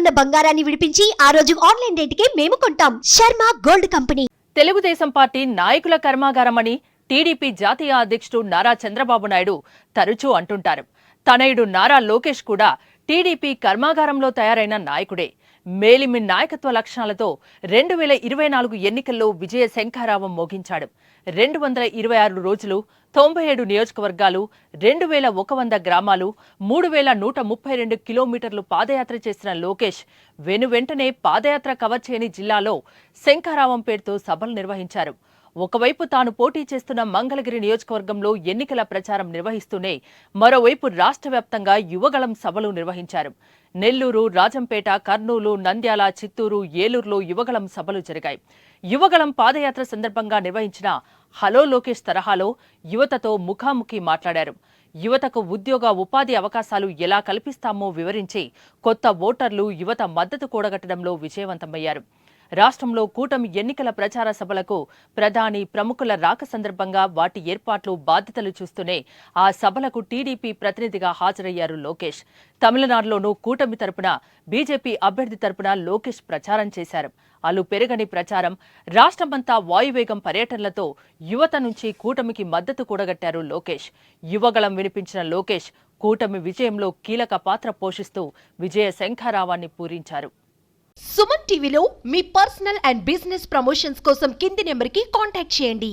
ఉన్న బంగారాన్ని విడిపించి ఆ రోజు ఆన్లైన్ రేటుకే మేము కొంటాం. Sharma gold company. Telugu Desam party నాయకుల కర్మాగారమని టీడీపీ జాతీయ అధ్యక్షుడు నారా చంద్రబాబు నాయుడు తరచూ అంటుంటారు. తనయుడు నారా లోకేష్ కూడా టీడీపీ కర్మాగారంలో తయారైన నాయకుడే. మేలిమి నాయకత్వ లక్షణాలతో 2024 ఎన్నికల్లో విజయ శంఖారావం మోగించాడు. 226 రోజులు, 97 నియోజకవర్గాలు, 2100 గ్రామాలు, 3132 కిలోమీటర్లు పాదయాత్ర చేసిన లోకేష్ వెనువెంటనే పాదయాత్ర కవర్ చేయని జిల్లాలో శంఖారావం పేరుతో సభలు నిర్వహించారు. ఒకవైపు తాను పోటీ చేస్తున్న మంగళగిరి నియోజకవర్గంలో ఎన్నికల ప్రచారం నిర్వహిస్తూనే మరోవైపు రాష్ట్ర వ్యాప్తంగా యువగళం సభలు నిర్వహించారు. నెల్లూరు, రాజంపేట, కర్నూలు, నంద్యాల, చిత్తూరు, ఏలూరులో యువగళం సభలు జరిగాయి. యువగళం పాదయాత్ర సందర్భంగా నిర్వహించిన హలో లోకేష్ తరహాలో యువతతో ముఖాముఖి మాట్లాడారు. యువతకు ఉద్యోగ, ఉపాధి అవకాశాలు ఎలా కల్పిస్తామో వివరించి కొత్త ఓటర్లు, యువత మద్దతు కూడగట్టడంలో విజయవంతమయ్యారు. రాష్ట్రంలో కూటమి ఎన్నికల ప్రచార సభలకు ప్రధాని, ప్రముఖుల రాక సందర్భంగా వాటి ఏర్పాట్లు, బాధ్యతలు చూస్తూనే ఆ సభలకు టీడీపీ ప్రతినిధిగా హాజరయ్యారు లోకేష్. తమిళనాడులోనూ కూటమి తరపున, బీజేపీ అభ్యర్థి తరపున లోకేష్ ప్రచారం చేశారు. అలు పెరగని ప్రచారం, రాష్ట్రమంతా వాయువేగం పర్యటనలతో యువత నుంచి కూటమికి మద్దతు కూడగట్టారు లోకేష్. యువగళం వినిపించిన లోకేష్ కూటమి విజయంలో కీలక పాత్ర పోషిస్తూ విజయ శంఖారావాన్ని పూరించారు. సుమన్ టీవీలో మీ పర్సనల్ అండ్ బిజినెస్ ప్రమోషన్స్ కోసం కింది నెంబర్కి కాంటాక్ట్ చేయండి.